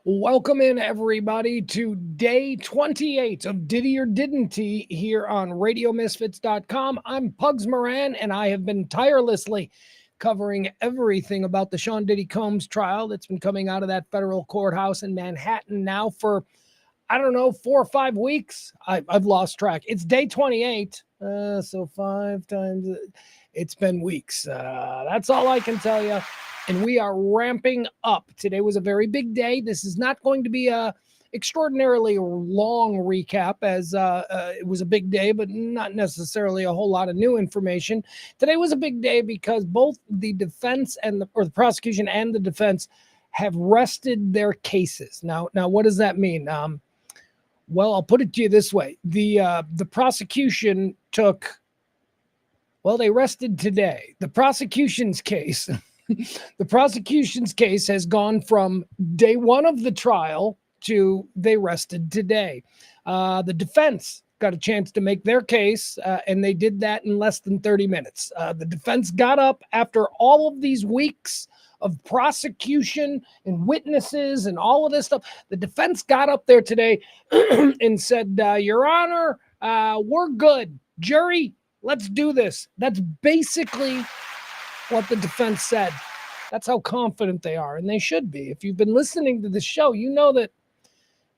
Welcome in, everybody, to day 28 of Diddy or Didn't He here on RadioMisfits.com. I'm Pugs Moran, and I have been tirelessly covering everything about the Sean Diddy Combs trial that's been coming out of that federal courthouse in Manhattan now for, I don't know, 4 or 5 weeks. I've lost track. It's day 28, so 5 times. It's been weeks. That's all I can tell you. And we are ramping up. Today was a very big day. This is not going to be a extraordinarily long recap, as it was a big day, but not necessarily a whole lot of new information. Today was a big day because both the defense and the prosecution and the defense have rested their cases. Now, what does that mean? Well, I'll put it to you this way: the prosecution took. Well, they rested today. The prosecution's case. The prosecution's case has gone from day one of the trial to they rested today. The defense got a chance to make their case, and they did that in less than 30 minutes. The defense got up after all of these weeks of prosecution and witnesses and all of this stuff. The defense got up there today and said, Your Honor, we're good. Jury, let's do this. That's basically what the defense said. That's how confident they are, and they should be. If you've been listening to the show, you know that,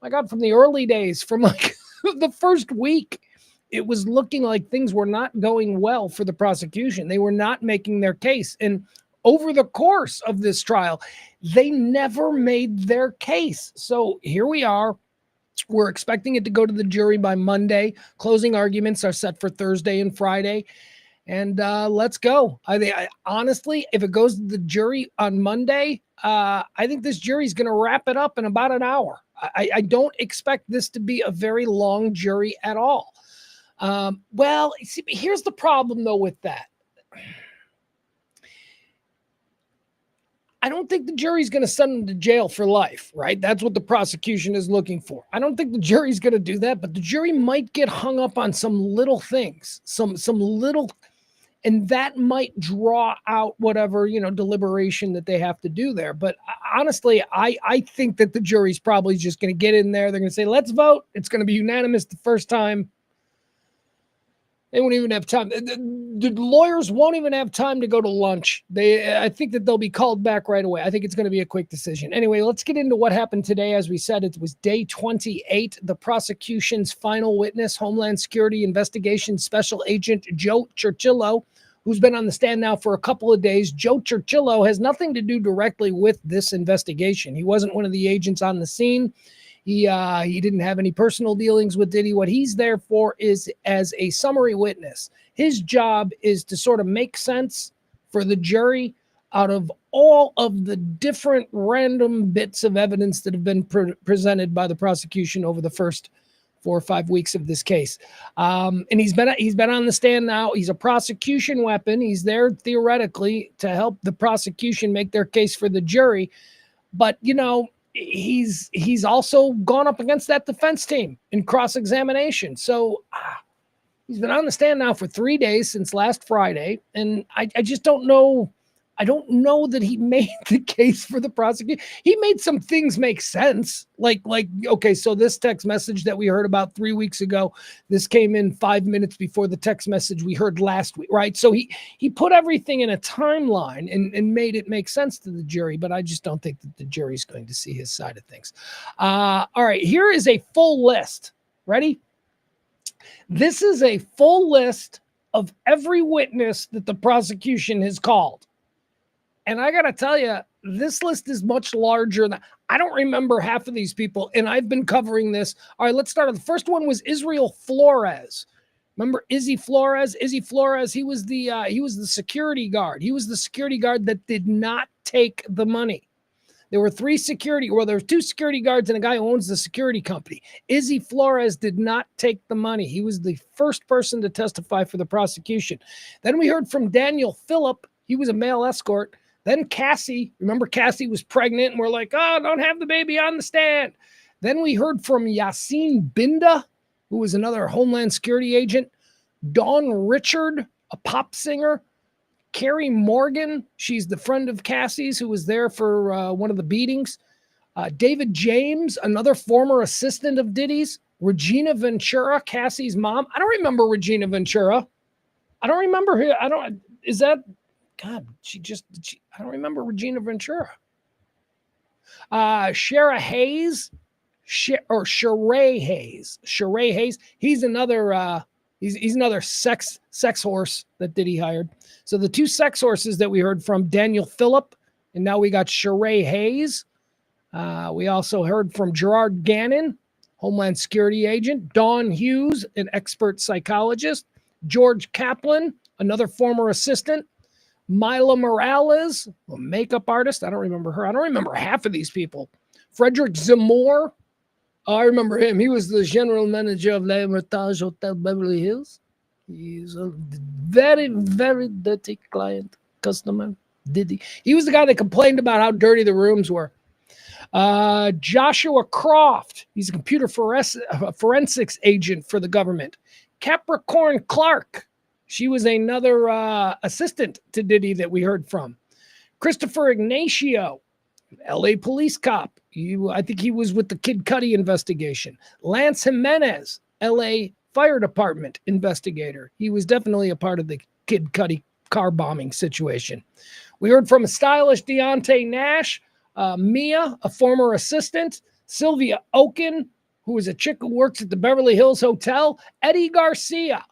my God, from the early days, from like the first week, it was looking like things were not going well for the prosecution. They were not making their case. And over the course of this trial, they never made their case. So here we are. We're expecting it to go to the jury by Monday. Closing arguments are set for Thursday and Friday. And let's go. I honestly, if it goes to the jury on Monday, I think this jury's going to wrap it up in about an hour. I don't expect this to be a very long jury at all. Well, see, here's the problem, though, with that. I don't think the jury's going to send them to jail for life, right? That's what the prosecution is looking for. I don't think the jury's going to do that, but the jury might get hung up on some little things, some little, and that might draw out whatever, deliberation that they have to do there. But honestly, I think that the jury's probably just going to get in there. They're going to say, let's vote. It's going to be unanimous the first time. They won't even have time. The lawyers won't even have time to go to lunch. I think that they'll be called back right away. I think it's going to be a quick decision. Anyway, let's get into what happened today. As we said, it was day 28. The prosecution's final witness, Homeland Security Investigation Special Agent Joe Churchillo, who's been on the stand now for a couple of days. Joe Churchillo has nothing to do directly with this investigation. He wasn't one of the agents on the scene. He didn't have any personal dealings with Diddy. What he's there for is as a summary witness. His job is to sort of make sense for the jury out of all of the different random bits of evidence that have been presented by the prosecution over the first 4 or 5 weeks of this case. And he's been on the stand now. He's a prosecution weapon. He's there theoretically to help the prosecution make their case for the jury. But, he's also gone up against that defense team in cross-examination. So he's been on the stand now for 3 days since last Friday. And I just don't know. I don't know that he made the case for the prosecution. He made some things make sense. Like, okay, so this text message that we heard about 3 weeks ago, this came in 5 minutes before the text message we heard last week, right? So he put everything in a timeline and made it make sense to the jury, but I just don't think that the jury's going to see his side of things. All right, here is a full list. Ready? This is a full list of every witness that the prosecution has called. And I got to tell you, this list is much larger than I don't remember half of these people. And I've been covering this. All right, let's start. The first one was Israel Flores. Remember Izzy Flores? Izzy Flores, he was the security guard. He was the security guard that did not take the money. There were there were 2 security guards and a guy who owns the security company. Izzy Flores did not take the money. He was the first person to testify for the prosecution. Then we heard from Daniel Phillip. He was a male escort. Then Cassie, remember Cassie was pregnant and we're like, oh, don't have the baby on the stand. Then we heard from Yassine Binda, who was another Homeland Security agent. Dawn Richard, a pop singer. Carrie Morgan, she's the friend of Cassie's who was there for one of the beatings. David James, another former assistant of Diddy's. Regina Ventura, Cassie's mom. I don't remember Regina Ventura. I don't remember her. Is that, God, I don't remember Regina Ventura. Shara Hayes, Sheree Hayes. Sheree Hayes. He's another, he's another sex horse that Diddy hired. So the two sex horses that we heard from, Daniel Phillip, and now we got Sheree Hayes. We also heard from Gerard Gannon, Homeland Security agent, Dawn Hughes, an expert psychologist, George Kaplan, another former assistant, Mila Morales, a makeup artist. I don't remember her. I don't remember half of these people. Frederick Zamore. I remember him. He was the general manager of La Hermitage Hotel Beverly Hills. He's a very, very dirty customer. Diddy. He was the guy that complained about how dirty the rooms were. Joshua Croft, he's a computer forensics agent for the government. Capricorn Clark, she was another assistant to Diddy that we heard from. Christopher Ignacio, LA police cop. I think he was with the Kid Cudi investigation. Lance Jimenez, LA fire department investigator. He was definitely a part of the Kid Cudi car bombing situation. We heard from a stylish Deontay Nash, Mia, a former assistant, Sylvia Oken, who is a chick who works at the Beverly Hills Hotel, Eddie Garcia.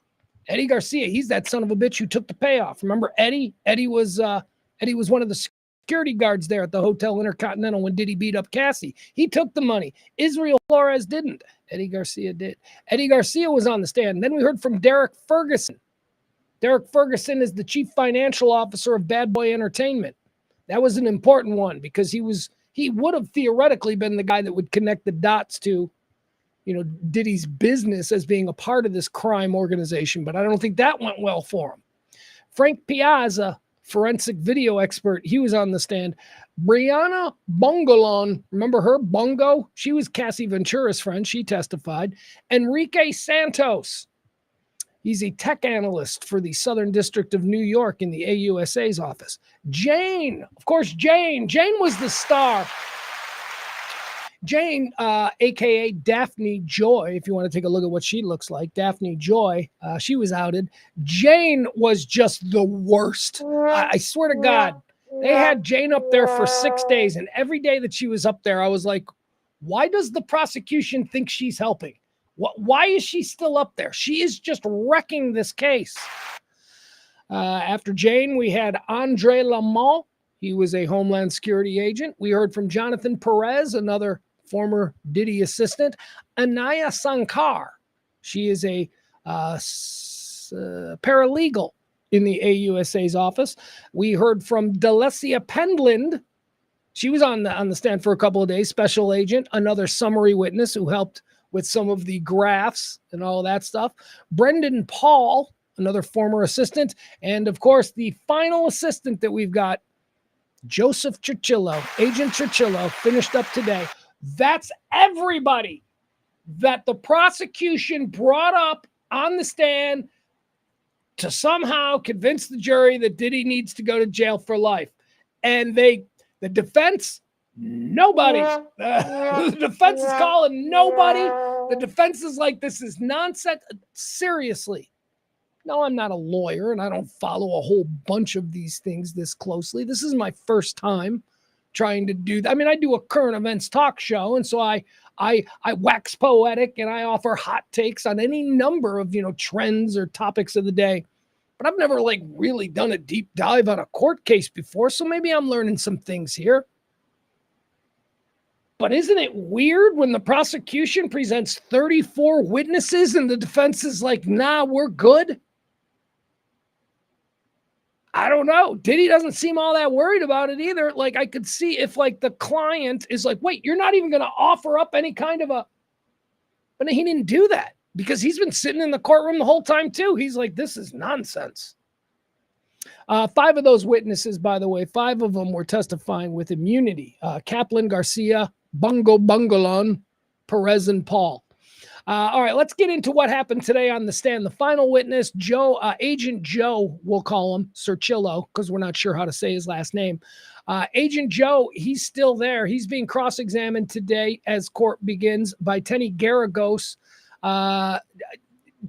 Eddie Garcia, he's that son of a bitch who took the payoff. Remember Eddie? Eddie was one of the security guards there at the Hotel Intercontinental when Diddy beat up Cassie. He took the money. Israel Flores didn't. Eddie Garcia did. Eddie Garcia was on the stand. And then we heard from Derek Ferguson. Derek Ferguson is the chief financial officer of Bad Boy Entertainment. That was an important one because he would have theoretically been the guy that would connect the dots to, Diddy's business as being a part of this crime organization. But I don't think that went well for him. Frank Piazza, forensic video expert, he was on the stand. Brianna Bongolon, remember her? Bongo? She was Cassie Ventura's friend. She testified. Enrique Santos. He's a tech analyst for the Southern District of New York in the AUSA's office. Jane, of course, Jane was the star. Jane, a.k.a. Daphne Joy, if you want to take a look at what she looks like, Daphne Joy, she was outed. Jane was just the worst. I swear to God, they had Jane up there for 6 days, and every day that she was up there, I was like, why does the prosecution think she's helping? Why is she still up there? She is just wrecking this case. After Jane, we had Andre Lamont. He was a Homeland Security agent. We heard from Jonathan Perez, another former Diddy assistant. Anaya Sankar. She is a paralegal in the AUSA's office. We heard from Delecia Pendland. She was on the stand for a couple of days, special agent, another summary witness who helped with some of the graphs and all that stuff. Brendan Paul, another former assistant. And of course, the final assistant that we've got, Joseph Trujillo, Agent Trujillo, finished up today. That's everybody that the prosecution brought up on the stand to somehow convince the jury that Diddy needs to go to jail for life. And the defense, nobody. The defense is calling nobody. The defense is like, this is nonsense. Seriously. No, I'm not a lawyer and I don't follow a whole bunch of these things this closely. This is my first time trying to do that. I mean, I do a current events talk show, and so I wax poetic and I offer hot takes on any number of, trends or topics of the day. But I've never really done a deep dive on a court case before, so maybe I'm learning some things here. But isn't it weird when the prosecution presents 34 witnesses and the defense is like, nah, we're good? I don't know. Diddy doesn't seem all that worried about it either. I could see if the client is like, wait, you're not even going to offer up any kind of a, but he didn't do that because he's been sitting in the courtroom the whole time too. He's like, this is nonsense. 5 of those witnesses, by the way, 5 of them were testifying with immunity. Kaplan, Garcia, Bongolon, Perez, and Paul. All right, let's get into what happened today on the stand. The final witness, Agent Joe, we'll call him, Circhillo, because we're not sure how to say his last name. Agent Joe, he's still there. He's being cross-examined today as court begins by Tenny Garagos.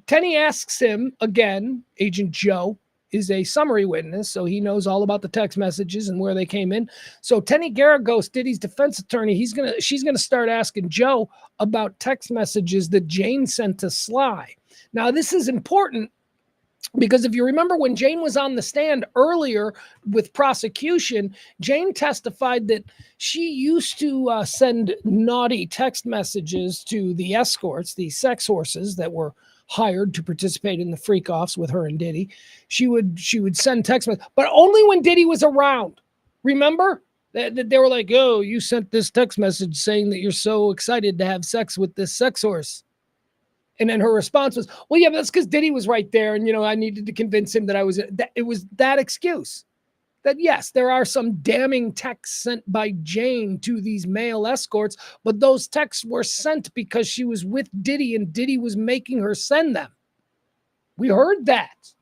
Tenny asks him again, Agent Joe is a summary witness, so he knows all about the text messages and where they came in. So Tenny Garagos, Diddy's defense attorney, she's gonna start asking Joe about text messages that Jane sent to Sly. Now, this is important because if you remember when Jane was on the stand earlier with prosecution, Jane testified that she used to send naughty text messages to the escorts, the sex horses that were hired to participate in the freak-offs with her and Diddy. She would send text messages, but only when Diddy was around. Remember? They were like, oh, you sent this text message saying that you're so excited to have sex with this sex horse. And then her response was, well, yeah, but that's because Diddy was right there. And, I needed to convince him that it was that excuse. That, yes, there are some damning texts sent by Jane to these male escorts, but those texts were sent because she was with Diddy and Diddy was making her send them. We heard that.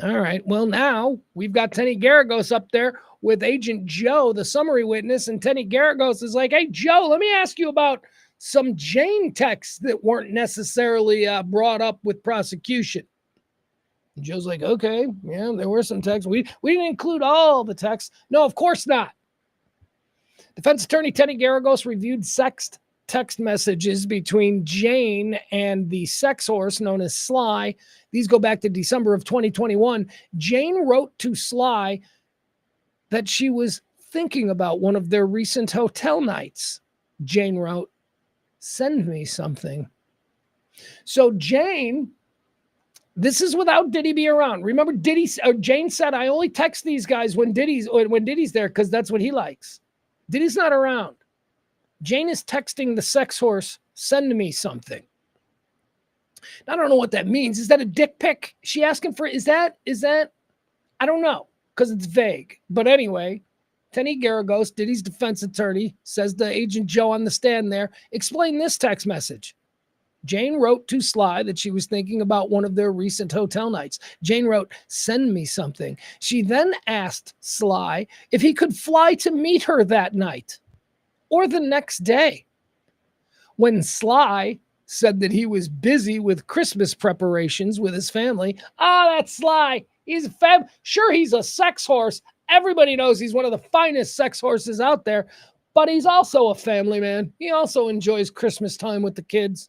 All right, well, now we've got Tenny Garagos up there with Agent Joe, the summary witness, and Tenny Garagos is like, hey, Joe, let me ask you about some Jane texts that weren't necessarily brought up with prosecution. And Joe's like, okay, yeah, there were some texts. We didn't include all the texts. No, of course not. Defense attorney Tenny Garagos reviewed text messages between Jane and the sex horse known as Sly. These go back to December of 2021. Jane wrote to Sly that she was thinking about one of their recent hotel nights. Jane wrote, send me something. So Jane, this is without Diddy be around. Remember, Jane said, I only text these guys when Diddy's there because that's what he likes. Diddy's not around. Jane is texting the sex horse, send me something. I don't know what that means. Is that a dick pic? She asking for, is that, I don't know, because it's vague. But anyway, Tenny Garagos, Diddy's defense attorney, says to Agent Joe on the stand there, explain this text message. Jane wrote to Sly that she was thinking about one of their recent hotel nights. Jane wrote, send me something. She then asked Sly if he could fly to meet her that night or the next day. When Sly said that he was busy with Christmas preparations with his family, that's Sly. He's sure, he's a sex horse. Everybody knows he's one of the finest sex horses out there, but he's also a family man. He also enjoys Christmas time with the kids.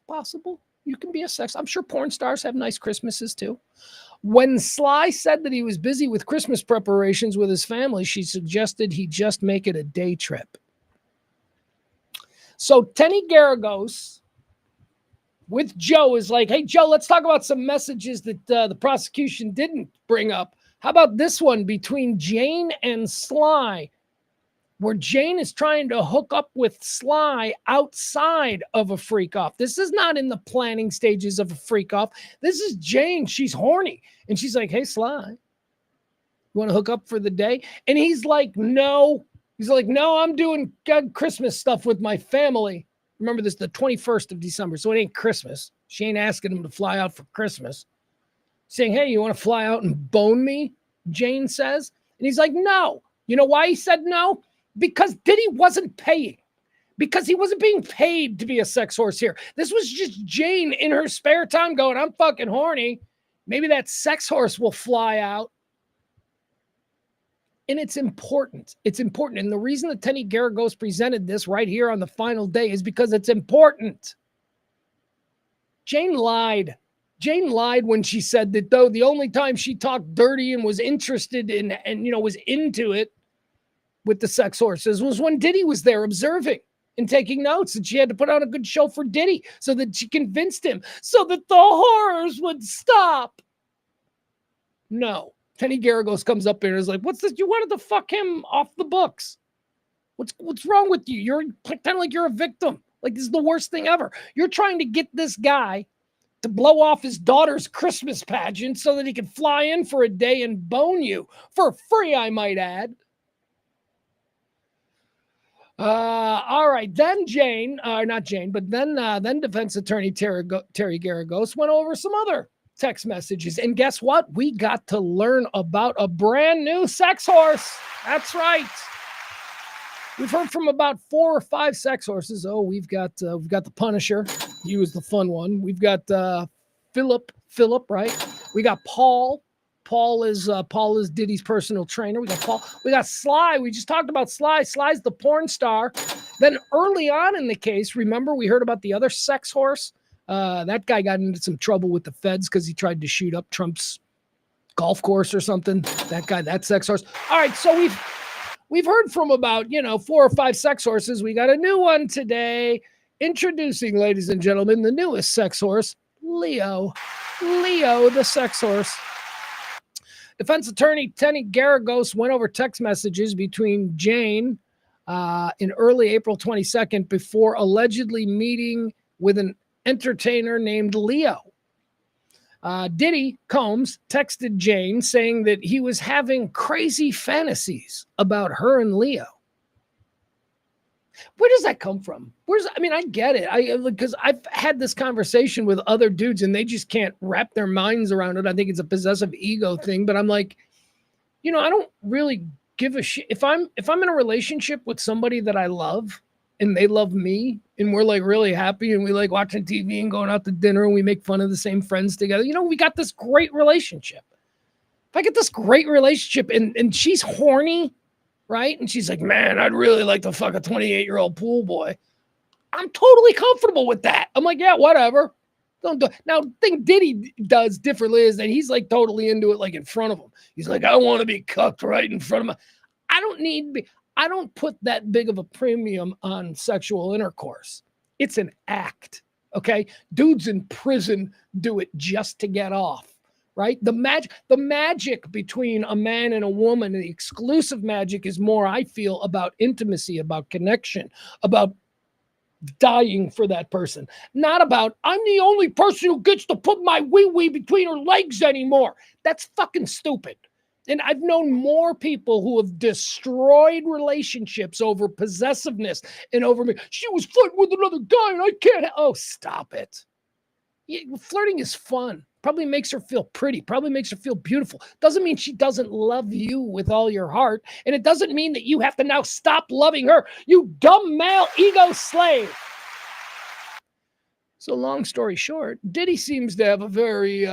Possible you can be a sex. I'm sure porn stars have nice Christmases too. When Sly said that he was busy with Christmas preparations with his family, she suggested he just make it a day trip. So Tenny Garagos with Joe is like, hey, Joe, let's talk about some messages that the prosecution didn't bring up. How about this one between Jane and Sly, where Jane is trying to hook up with Sly outside of a freak-off. This is not in the planning stages of a freak-off. This is Jane. She's horny. And she's like, hey, Sly, you want to hook up for the day? And he's like, no. He's like, no, I'm doing Christmas stuff with my family. Remember, this is the 21st of December, so it ain't Christmas. She ain't asking him to fly out for Christmas. Saying, hey, you want to fly out and bone me? Jane says. And he's like, no. You know why he said no? Because Diddy wasn't paying. Because he wasn't being paid to be a sex horse here. This was just Jane in her spare time going, I'm fucking horny. Maybe that sex horse will fly out. And it's important. It's important. And the reason that Tenny Garagos presented this right here on the final day is because it's important. Jane lied. Jane lied when she said that, though, the only time she talked dirty and was interested in and was into it with the sex horses was when Diddy was there observing and taking notes, and she had to put on a good show for Diddy so that she convinced him so that the horrors would stop. No. Tenny Garagos comes up here and is like, what's this? You wanted to fuck him off the books. What's wrong with you? You're pretending like you're a victim. Like, this is the worst thing ever. You're trying to get this guy to blow off his daughter's Christmas pageant so that he can fly in for a day and bone you for free, I might add. All right. Then Jane, not Jane, but then defense attorney Terry Garagos went over some other text messages. And guess what? We got to learn about a brand new sex horse. That's right. We've heard from about 4 or 5 sex horses. Oh, we've got the Punisher. He was the fun one. We've got Philip, right? We got Paul. Paul is Diddy's personal trainer. We got Paul. We got Sly. We just talked about Sly. Sly's the porn star. Then early on in the case, remember we heard about the other sex horse? That guy got into some trouble with the feds because he tried to shoot up Trump's golf course or something. That guy, that sex horse. All right, so we've heard from about 4 or 5 sex horses. We got a new one today. Introducing, ladies and gentlemen, the newest sex horse, Leo. Leo, the sex horse. Defense attorney Tenny Garagos went over text messages between Jane in early April 22nd before allegedly meeting with an entertainer named Leo. Diddy Combs texted Jane saying that he was having crazy fantasies about her and Leo. Where does that come from? I get it. Because I've had this conversation with other dudes and they just can't wrap their minds around it. I think it's a possessive ego thing, but I'm like, I don't really give a shit. If I'm in a relationship with somebody that I love and they love me and we're like really happy and we like watching TV and going out to dinner and we make fun of the same friends together, we got this great relationship. If I get this great relationship and she's horny, right? And she's like, man, I'd really like to fuck a 28-year-old pool boy. I'm totally comfortable with that. I'm like, yeah, whatever. Don't do. Now, the thing Diddy does differently is that he's like totally into it, like in front of him. He's like, I want to be cucked right in front of him. I don't put that big of a premium on sexual intercourse. It's an act, okay? Dudes in prison do it just to get off. Right? The magic between a man and a woman, the exclusive magic is more, I feel, about intimacy, about connection, about dying for that person. Not about, I'm the only person who gets to put my wee-wee between her legs anymore. That's fucking stupid. And I've known more people who have destroyed relationships over possessiveness and over me. She was flirting with another guy and I can't. Oh, stop it. Flirting is fun. Probably makes her feel pretty. Probably makes her feel beautiful. Doesn't mean she doesn't love you with all your heart. And it doesn't mean that you have to now stop loving her. You dumb male ego slave. So long story short, Diddy seems to have a very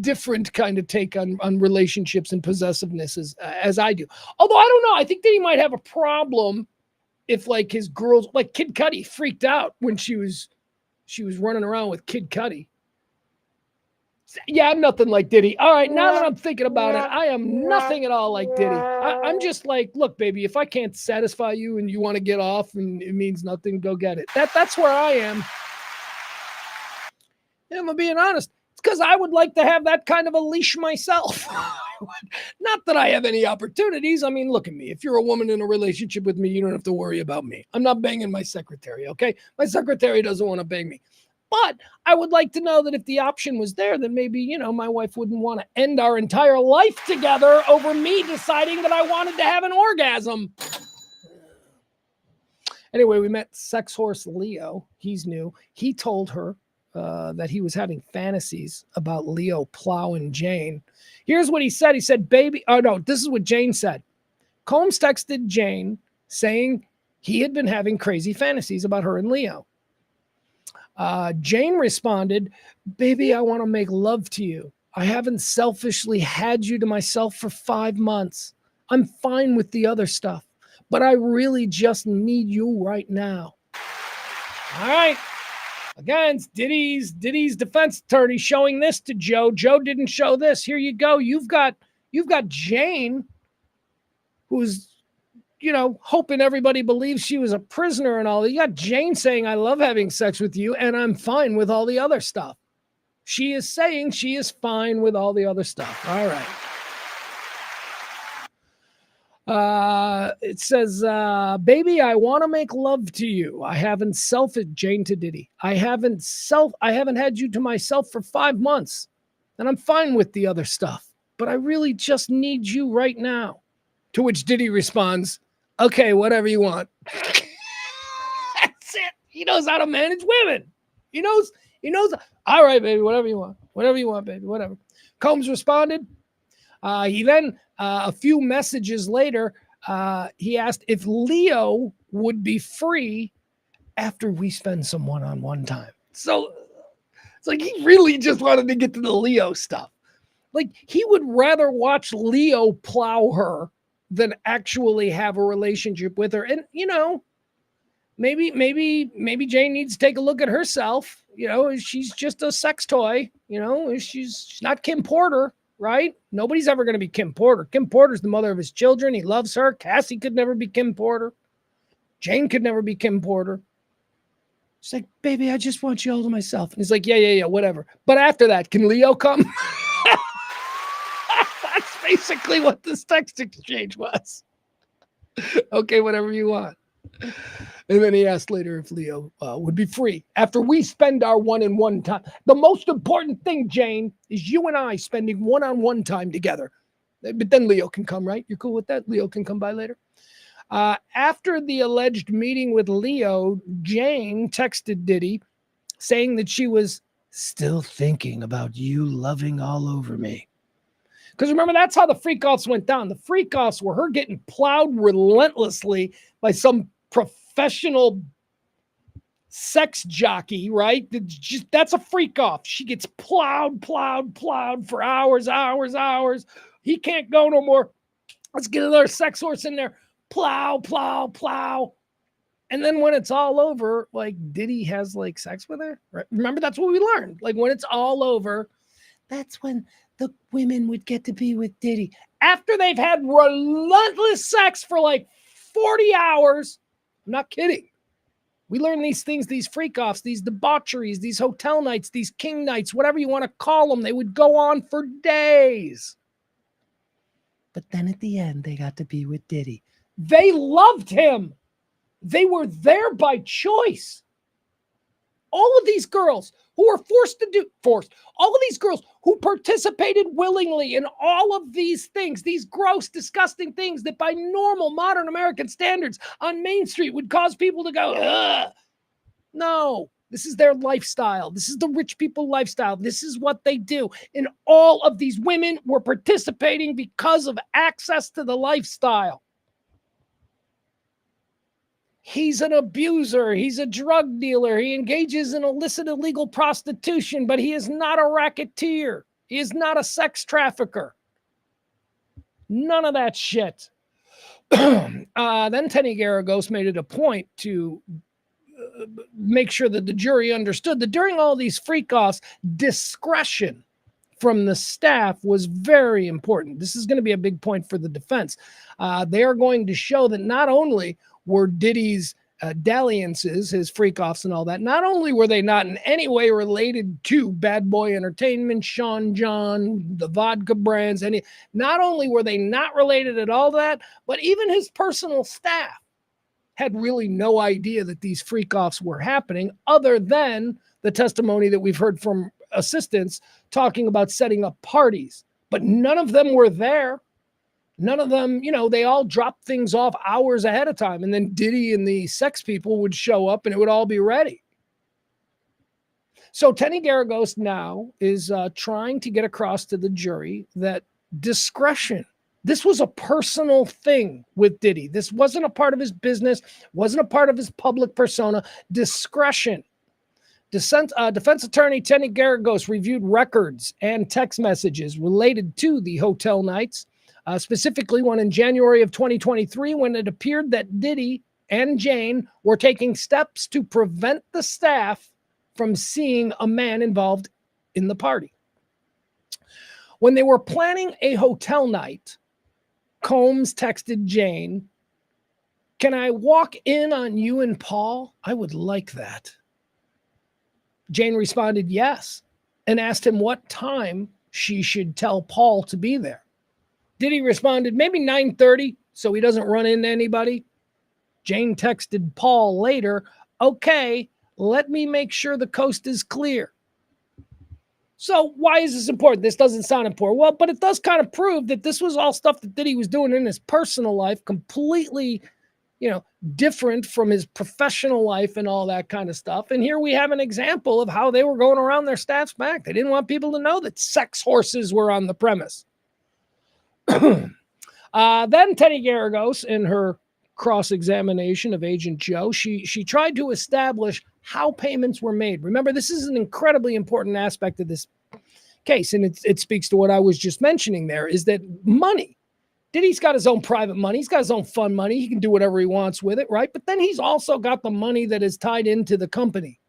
different kind of take on relationships and possessiveness as I do. Although I don't know. I think Diddy might have a problem if like his girls, like Kid Cudi freaked out when she was running around with Kid Cudi. Yeah, I'm nothing like Diddy. All right, now that I'm thinking about it, I am nothing at all like Diddy. I'm just like, look, baby, if I can't satisfy you and you want to get off and it means nothing, go get it. That's where I am. And I'm being honest. It's because I would like to have that kind of a leash myself. Not that I have any opportunities. I mean, look at me. If you're a woman in a relationship with me, you don't have to worry about me. I'm not banging my secretary, okay? My secretary doesn't want to bang me. But I would like to know that if the option was there, then maybe, my wife wouldn't want to end our entire life together over me deciding that I wanted to have an orgasm. Anyway, we met sex horse Leo. He's new. He told her that he was having fantasies about Leo plowing Jane. Here's what he said. He said, baby, oh no, this is what Jane said. Combs texted Jane saying he had been having crazy fantasies about her and Leo. Jane responded, baby, I want to make love to you. I haven't selfishly had you to myself for 5 months. I'm fine with the other stuff, but I really just need you right now. All right. Again, it's Diddy's defense attorney showing this to Joe. Joe didn't show this. Here you go. You've got Jane, who's, hoping everybody believes she was a prisoner and all that. You got Jane saying, I love having sex with you and I'm fine with all the other stuff. She is saying she is fine with all the other stuff. All right. It says, baby, I want to make love to you. I haven't Jane to Diddy. I haven't had you to myself for 5 months and I'm fine with the other stuff, but I really just need you right now. To which Diddy responds, okay, whatever you want. That's it. He knows how to manage women. He knows. All right, baby, whatever you want, baby, whatever. Combs responded. He then, a few messages later, he asked if Leo would be free after we spend some one-on-one time. So it's like he really just wanted to get to the Leo stuff. Like he would rather watch Leo plow her than actually have a relationship with her. And, maybe Jane needs to take a look at herself. She's just a sex toy. She's not Kim Porter, right? Nobody's ever going to be Kim Porter. Kim Porter's the mother of his children. He loves her. Cassie could never be Kim Porter. Jane could never be Kim Porter. She's like, baby, I just want you all to myself. And he's like, yeah, whatever. But after that, can Leo come? That's basically what this text exchange was. Okay, whatever you want. And then he asked later if Leo would be free after we spend our one-on-one time. The most important thing, Jane, is you and I spending one-on-one time together. But then Leo can come, right? You're cool with that? Leo can come by later. After the alleged meeting with Leo, Jane texted Diddy saying that she was still thinking about you loving all over me. Because remember, that's how the freak-offs went down. The freak-offs were her getting plowed relentlessly by some professional sex jockey, right? That's a freak-off. She gets plowed for hours. He can't go no more. Let's get another sex horse in there. Plow. And then when it's all over, like Diddy has like sex with her. Right? Remember, that's what we learned. Like when it's all over, that's when the women would get to be with Diddy. After they've had relentless sex for like 40 hours. I'm not kidding. We learn these things, these freak-offs, these debaucheries, these hotel nights, these king nights, whatever you want to call them. They would go on for days. But then at the end, they got to be with Diddy. They loved him. They were there by choice. All of these girls who were all of these girls who participated willingly in all of these things, these gross, disgusting things that by normal modern American standards on Main Street would cause people to go, ugh. No, this is their lifestyle. This is the rich people lifestyle. This is what they do. And all of these women were participating because of access to the lifestyle. He's an abuser. He's a drug dealer. He engages in illicit illegal prostitution, but he is not a racketeer. He is not a sex trafficker. None of that shit. Then Tenny Garagos made it a point to make sure that the jury understood that during all these freak-offs, discretion from the staff was very important. This is going to be a big point for the defense. They are going to show that not only were Diddy's dalliances, his freak-offs and all that, not only were they not in any way related to Bad Boy Entertainment, Sean John, the vodka brands, not only were they not related at all that, but even his personal staff had really no idea that these freak-offs were happening, other than the testimony that we've heard from assistants talking about setting up parties. But none of them were there. None of them, they all dropped things off hours ahead of time. And then Diddy and the sex people would show up and it would all be ready. So Tenny Garagos now is trying to get across to the jury that discretion, this was a personal thing with Diddy. This wasn't a part of his business, wasn't a part of his public persona. Discretion. Defense attorney Tenny Garagos reviewed records and text messages related to the hotel nights. Specifically one in January of 2023, when it appeared that Diddy and Jane were taking steps to prevent the staff from seeing a man involved in the party. When they were planning a hotel night, Combs texted Jane, "Can I walk in on you and Paul? I would like that." Jane responded yes, and asked him what time she should tell Paul to be there. Diddy responded, maybe 9:30, so he doesn't run into anybody. Jane texted Paul later, "Okay, let me make sure the coast is clear." So why is this important? This doesn't sound important. Well, but it does kind of prove that this was all stuff that Diddy was doing in his personal life, completely different from his professional life and all that kind of stuff. And here we have an example of how they were going around their staff's back. They didn't want people to know that sex horses were on the premise. Then Teddy Garagos, in her cross-examination of Agent Joe, she tried to establish how payments were made. Remember, this is an incredibly important aspect of this case, and it speaks to what I was just mentioning there, is that money. Diddy's got his own private money. He's got his own fun money. He can do whatever he wants with it, right? But then he's also got the money that is tied into the company.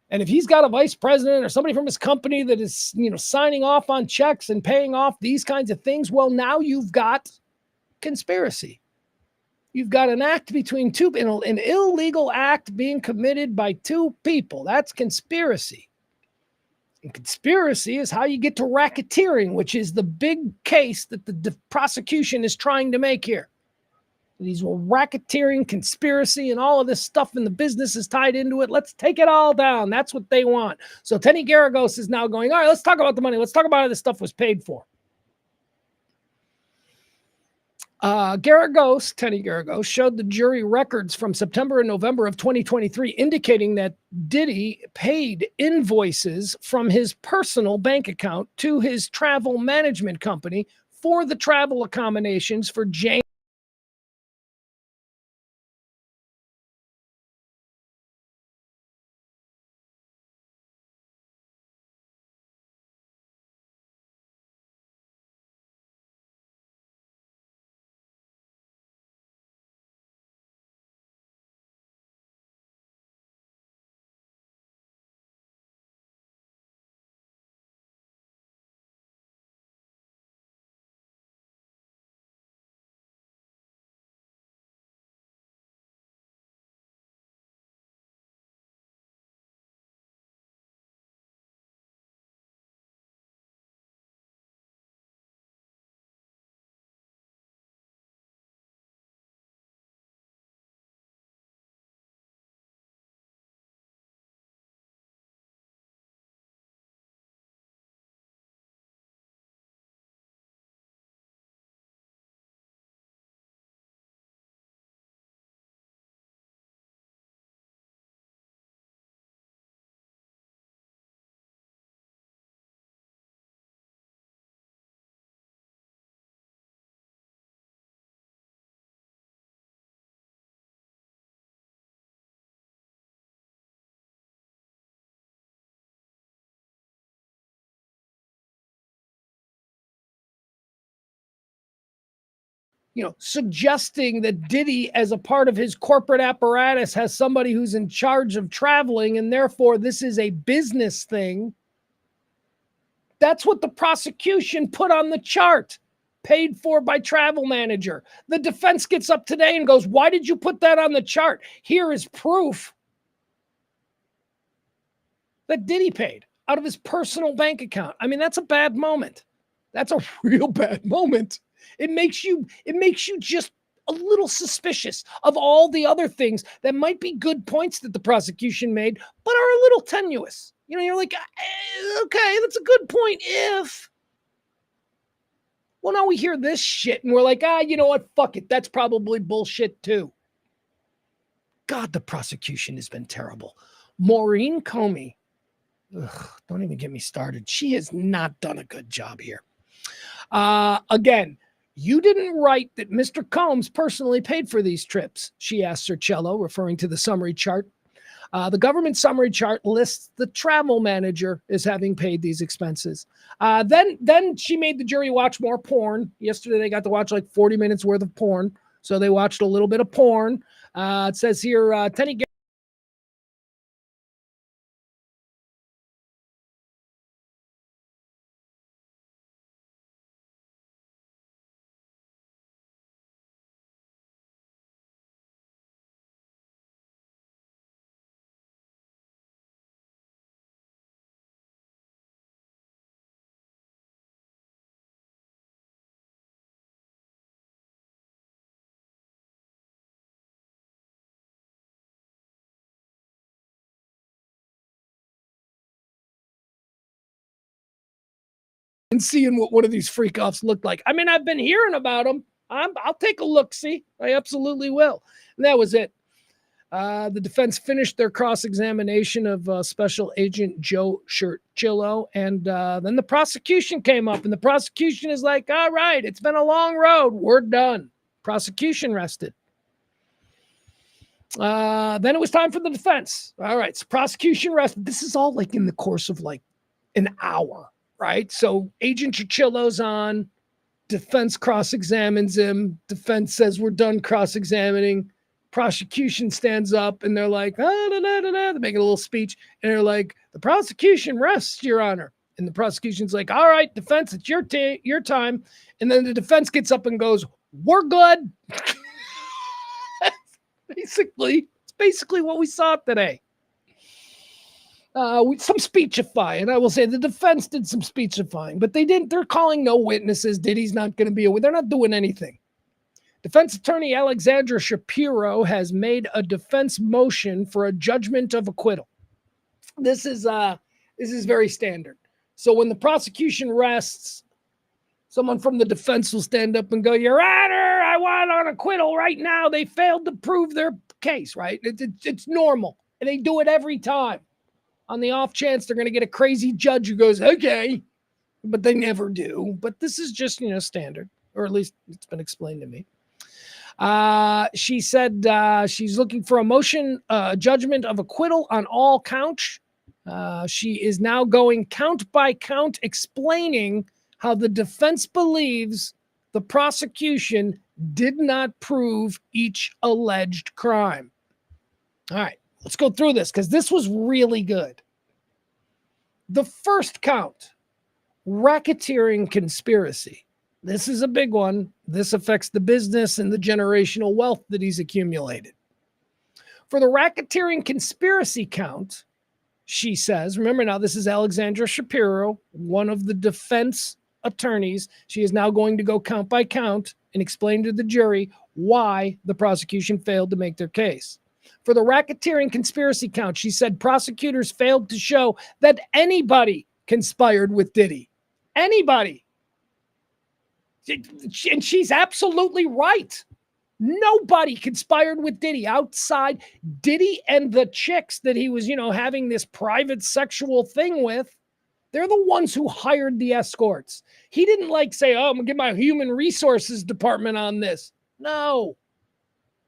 And if he's got a vice president or somebody from his company that is, signing off on checks and paying off these kinds of things, well, now you've got conspiracy. You've got an act between two, an illegal act being committed by two people. That's conspiracy. And conspiracy is how you get to racketeering, which is the big case that the prosecution is trying to make here. These were racketeering, conspiracy, and all of this stuff in the business is tied into it. Let's take it all down. That's what they want. So Teddy Garagos is now going, all right, let's talk about the money. Let's talk about how this stuff was paid for. Teddy Garagos, showed the jury records from September and November of 2023 indicating that Diddy paid invoices from his personal bank account to his travel management company for the travel accommodations for James. Suggesting that Diddy, as a part of his corporate apparatus, has somebody who's in charge of traveling, and therefore this is a business thing. That's what the prosecution put on the chart. Paid for by travel manager. The defense gets up today and goes, why did you put that on the chart? Here is proof that Diddy paid out of his personal bank account. I mean, that's a bad moment. That's a real bad moment. It makes you just a little suspicious of all the other things that might be good points that the prosecution made, but are a little tenuous. You're like, okay, that's a good point if. Well, now we hear this shit and we're like, you know what? Fuck it. That's probably bullshit too. God, the prosecution has been terrible. Maureen Comey, don't even get me started. She has not done a good job here. Again, you didn't write that Mr. Combs personally paid for these trips, she asked Cercello, referring to the summary chart. The government summary chart lists the travel manager as having paid these expenses. Then she made the jury watch more porn. Yesterday, they got to watch like 40 minutes worth of porn. So they watched a little bit of porn. It says here, Teddy and seeing what one of these freak offs looked like. I mean, I've been hearing about them. I'll take a look. See, I absolutely will. And that was it. The defense finished their cross-examination of Special Agent Joe Chirchillo, and then the prosecution came up, and the prosecution is like, all right, it's been a long road. We're done. Prosecution rested. Then it was time for the defense. All right, so prosecution rested. This is all like in the course of like an hour, right? So Agent Chirchillo's on. Defense cross-examines him. Defense says, we're done cross-examining. Prosecution stands up and they're like, they're making a little speech. And they're like, the prosecution rests, Your Honor. And the prosecution's like, all right, defense, it's your time. And then the defense gets up and goes, we're good. It's basically what we saw today. Some speechifying. I will say the defense did some speechifying, but they're calling no witnesses. Diddy's not going to be aware. They're not doing anything. Defense attorney Alexandra Shapiro has made a defense motion for a judgment of acquittal. This is very standard. So when the prosecution rests, someone from the defense will stand up and go, Your Honor, I want an acquittal right now. They failed to prove their case, right? It's normal. And they do it every time. On the off chance they're going to get a crazy judge who goes, okay, but they never do. But this is just, standard, or at least it's been explained to me. She said she's looking for a motion, judgment of acquittal on all counts. She is now going count by count, explaining how the defense believes the prosecution did not prove each alleged crime. All right, let's go through this because this was really good. The first count, racketeering conspiracy. This is a big one. This affects the business and the generational wealth that he's accumulated. For the racketeering conspiracy count, she says, remember now, this is Alexandra Shapiro, one of the defense attorneys. She is now going to go count by count and explain to the jury why the prosecution failed to make their case. For the racketeering conspiracy count, she said prosecutors failed to show that anybody conspired with Diddy. Anybody. And she's absolutely right. Nobody conspired with Diddy outside Diddy and the chicks that he was, having this private sexual thing with. They're the ones who hired the escorts. He didn't say, I'm going to get my human resources department on this. No.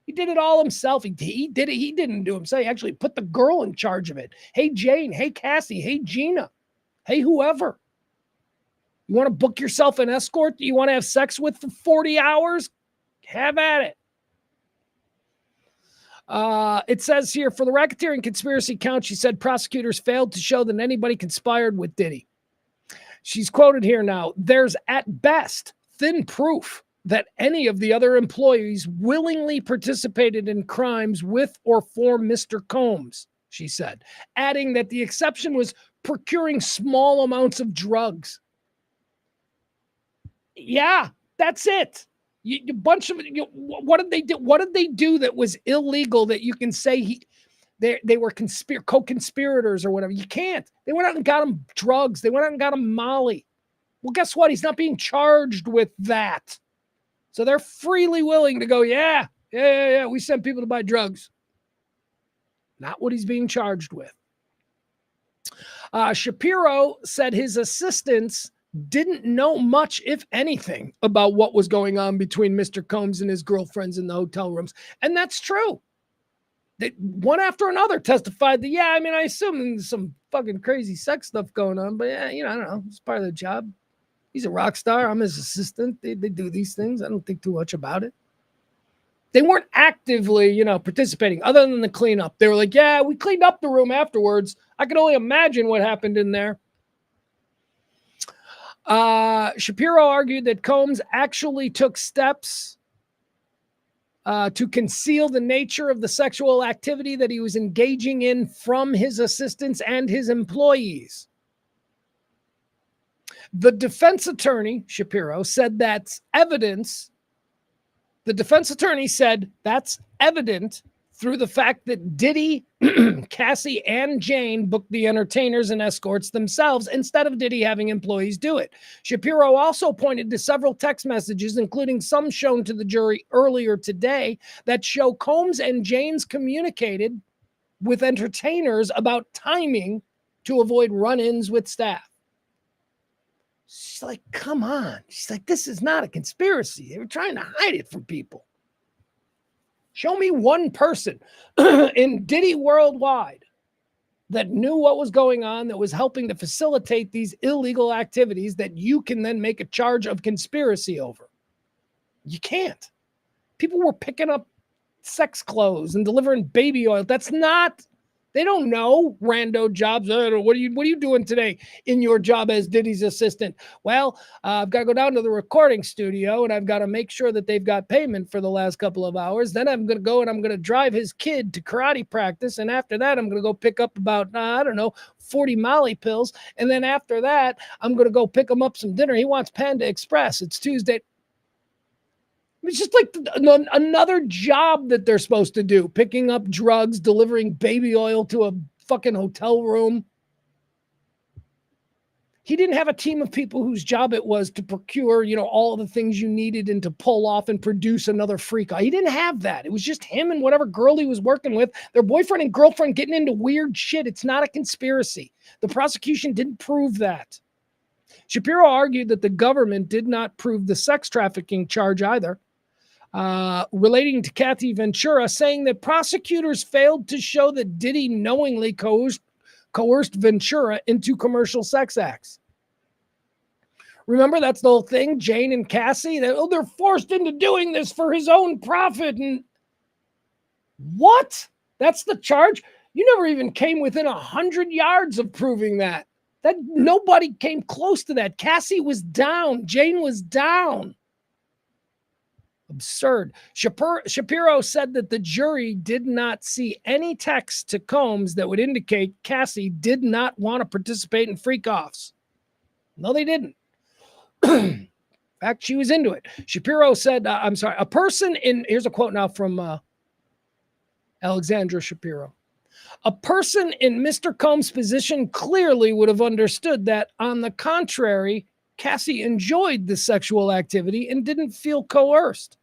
He did it all himself. He did it. He didn't do it himself. He actually put the girl in charge of it. Hey, Jane. Hey, Cassie. Hey, Gina. Hey, whoever. You want to book yourself an escort that you want to have sex with for 40 hours? Have at it. It says here, for the racketeering conspiracy count, she said prosecutors failed to show that anybody conspired with Diddy. She's quoted here now, there's at best thin proof that any of the other employees willingly participated in crimes with or for Mr. Combs, she said, adding that the exception was procuring small amounts of drugs. Yeah, that's it. A bunch of what did they do? What did they do that was illegal that you can say they were co-conspirators or whatever? You can't. They went out and got him drugs. They went out and got him Molly. Well, guess what? He's not being charged with that. So they're freely willing to go, yeah. We sent people to buy drugs. Not what he's being charged with. Shapiro said his assistants didn't know much, if anything, about what was going on between Mr. Combs and his girlfriends in the hotel rooms. And that's true. They, one after another, testified that, I assume there's some fucking crazy sex stuff going on, but I don't know. It's part of the job. He's a rock star. I'm his assistant. They do these things. I don't think too much about it. They weren't actively, participating other than the cleanup. They were like, yeah, we cleaned up the room afterwards. I can only imagine what happened in there. Shapiro argued that Combs actually took steps to conceal the nature of the sexual activity that he was engaging in from his assistants and his employees. The defense attorney, Shapiro, said that's evidence. The defense attorney said that's evident through the fact that Diddy, Cassie, and Jane booked the entertainers and escorts themselves instead of Diddy having employees do it. Shapiro also pointed to several text messages, including some shown to the jury earlier today, that show Combs and Jane's communicated with entertainers about timing to avoid run-ins with staff. She's like, come on. She's like, this is not a conspiracy. They were trying to hide it from people. Show me one person in Diddy worldwide that knew what was going on, that was helping to facilitate these illegal activities that you can then make a charge of conspiracy over. You can't. People were picking up sex clothes and delivering baby oil. That's not, they don't know rando jobs. What are you doing today in your job as Diddy's assistant? Well, I've got to go down to the recording studio and I've got to make sure that they've got payment for the last couple of hours. Then I'm going to go and I'm going to drive his kid to karate practice. And after that, I'm going to go pick up about, 40 Molly pills. And then after that, I'm going to go pick him up some dinner. He wants Panda Express. It's Tuesday. It's just like another job that they're supposed to do, picking up drugs, delivering baby oil to a fucking hotel room. He didn't have a team of people whose job it was to procure, all the things you needed and to pull off and produce another freak. He didn't have that. It was just him and whatever girl he was working with, their boyfriend and girlfriend getting into weird shit. It's not a conspiracy. The prosecution didn't prove that. Shapiro argued that the government did not prove the sex trafficking charge either. Relating to Kathy Ventura, saying that prosecutors failed to show that Diddy knowingly coerced Ventura into commercial sex acts. Remember, that's the whole thing, Jane and Cassie, they're forced into doing this for his own profit. And what? That's the charge? You never even came within 100 yards of proving that. That nobody came close to that. Cassie was down. Jane was down. Absurd. Shapiro said that the jury did not see any text to Combs that would indicate Cassie did not want to participate in freak-offs. No, they didn't. In fact, she was into it. Shapiro said, a person in, here's a quote now from Alexandra Shapiro. A person in Mr. Combs' position clearly would have understood that, on the contrary, Cassie enjoyed the sexual activity and didn't feel coerced.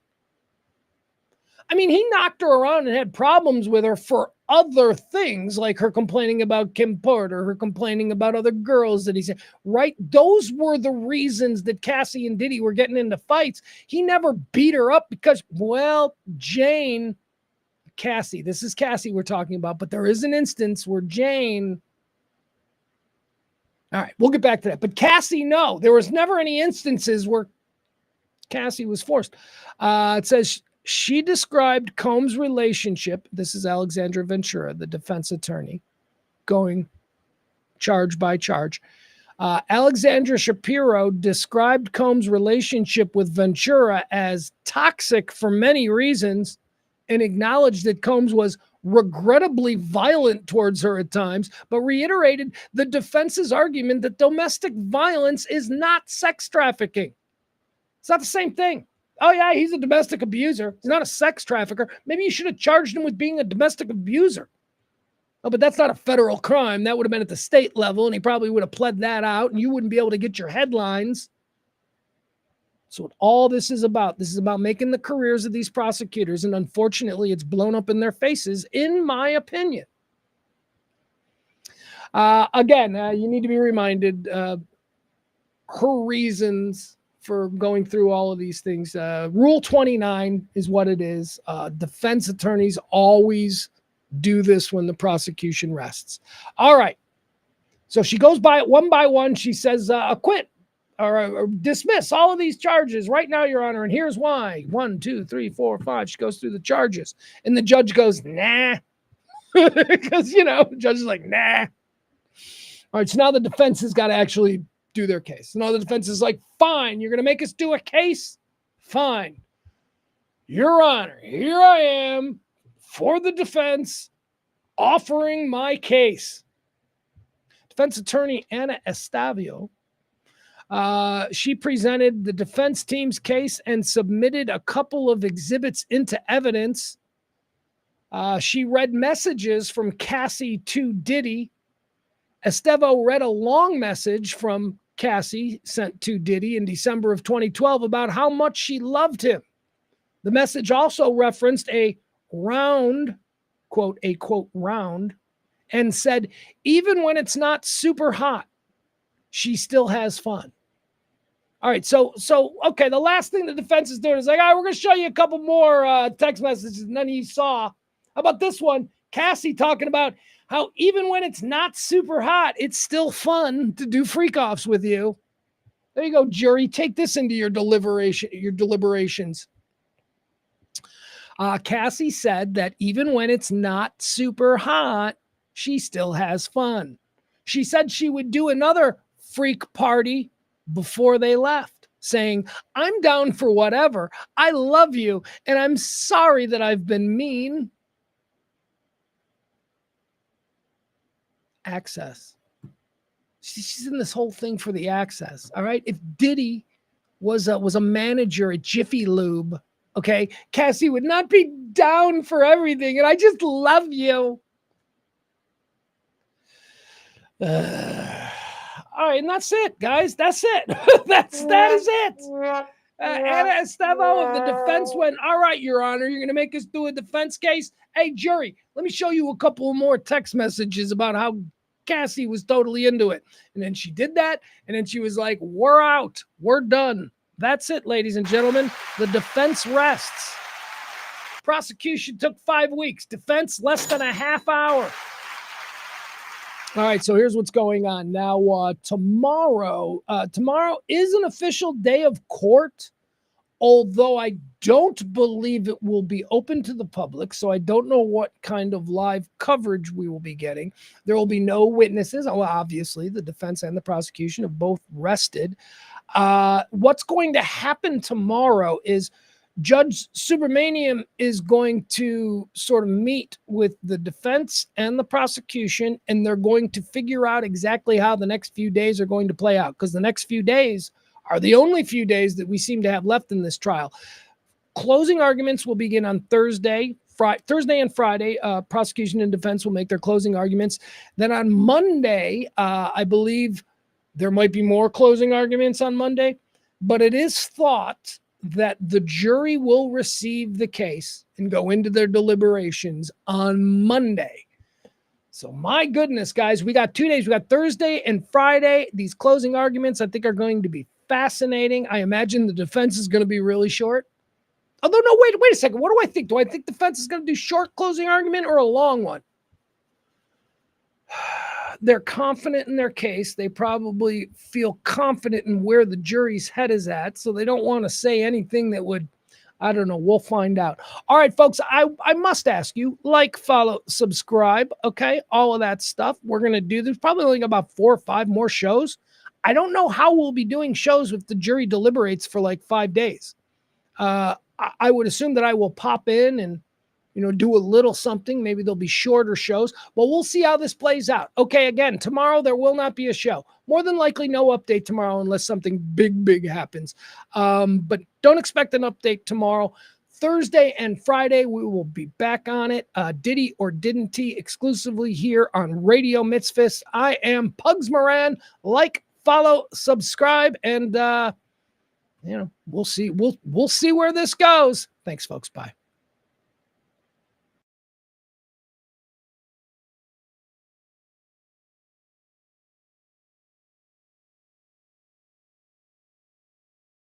I mean, he knocked her around and had problems with her for other things, like her complaining about Kim Porter, her complaining about other girls that he said, right? Those were the reasons that Cassie and Diddy were getting into fights. He never beat her up because, well, Cassie, this is Cassie we're talking about, but there is an instance where Jane, all right, we'll get back to that. But Cassie, no, there was never any instances where Cassie was forced. It says she described Combs' relationship. This is Alexandra Ventura, the defense attorney, going charge by charge. Alexandra Shapiro described Combs' relationship with Ventura as toxic for many reasons and acknowledged that Combs was regrettably violent towards her at times, but reiterated the defense's argument that domestic violence is not sex trafficking. It's not the same thing. Oh, yeah, he's a domestic abuser. He's not a sex trafficker. Maybe you should have charged him with being a domestic abuser. Oh, but that's not a federal crime. That would have been at the state level, and he probably would have pled that out, and you wouldn't be able to get your headlines. So what all this is about making the careers of these prosecutors, and unfortunately, it's blown up in their faces, in my opinion. Again, you need to be reminded her reasons for going through all of these things. Rule 29 is what it is. Defense attorneys always do this when the prosecution rests. All right. So she goes by it one by one. She says, acquit or dismiss all of these charges right now, Your Honor. And here's why. 1, 2, 3, 4, 5. She goes through the charges. And the judge goes, nah. Because, the judge is like, nah. All right. So now the defense has got to actually do their case. And all the defense is like, fine, you're going to make us do a case? Fine. Your Honor, here I am for the defense offering my case. Defense attorney Anna Estavio, she presented the defense team's case and submitted a couple of exhibits into evidence She read messages from Cassie to Diddy. Estevo read a long message from Cassie sent to Diddy in December of 2012 about how much she loved him. The message also referenced a round, quote, a quote, round, and said, even when it's not super hot, she still has fun. All right, so okay, the last thing the defense is doing is like, all right, we're going to show you a couple more text messages none of you saw. How about this one? Cassie talking about how even when it's not super hot, it's still fun to do freak-offs with you. There you go, jury. Take this into your deliberations. Cassie said that even when it's not super hot, she still has fun. She said she would do another freak party before they left, saying, I'm down for whatever. I love you, and I'm sorry that I've been mean. Access. She's in this whole thing for the access, all right? If Diddy was a manager at Jiffy Lube, okay, Cassie would not be down for everything, and I just love you. All right, and that's it, guys. That's it. that is it. Anna Estevo of the defense went, all right, Your Honor, you're going to make us do a defense case? Hey, jury, let me show you a couple more text messages about how Cassie was totally into it. And then she did that, and then she was like, we're out. We're done. That's it, ladies and gentlemen. The defense rests. Prosecution took 5 weeks. Defense, less than a half hour. All right, so here's what's going on. Now, tomorrow is an official day of court, although I don't believe it will be open to the public, so I don't know what kind of live coverage we will be getting. There will be no witnesses. Oh, obviously, the defense and the prosecution have both rested. What's going to happen tomorrow is Judge Subramaniam is going to sort of meet with the defense and the prosecution, and they're going to figure out exactly how the next few days are going to play out, because the next few days are the only few days that we seem to have left in this trial. Closing arguments will begin on Thursday and Friday. Prosecution and defense will make their closing arguments. Then on Monday, I believe there might be more closing arguments on Monday, but it is thought that the jury will receive the case and go into their deliberations on Monday. So my goodness, guys, we got 2 days. We got Thursday and Friday. These closing arguments, I think, are going to be fascinating. I imagine the defense is going to be really short. Although, no, wait a second. What do I think? Do I think defense is going to do short closing argument or a long one? They're confident in their case. They probably feel confident in where the jury's head is at, so they don't want to say anything that would, I don't know. We'll find out. All right, folks, I must ask you, like, follow, subscribe, okay? All of that stuff. We're going to do, there's probably only about 4 or 5 more shows. I don't know how we'll be doing shows if the jury deliberates for like 5 days. I would assume that I will pop in and, do a little something. Maybe there'll be shorter shows, but we'll see how this plays out. Okay, again, tomorrow there will not be a show. More than likely no update tomorrow unless something big happens. But don't expect an update tomorrow. Thursday and Friday, we will be back on it. Diddy or Didn't He exclusively here on Radio Mitzvahs. I am Pugs Moran. Like, follow, subscribe, and we'll see. We'll see where this goes. Thanks, folks. Bye.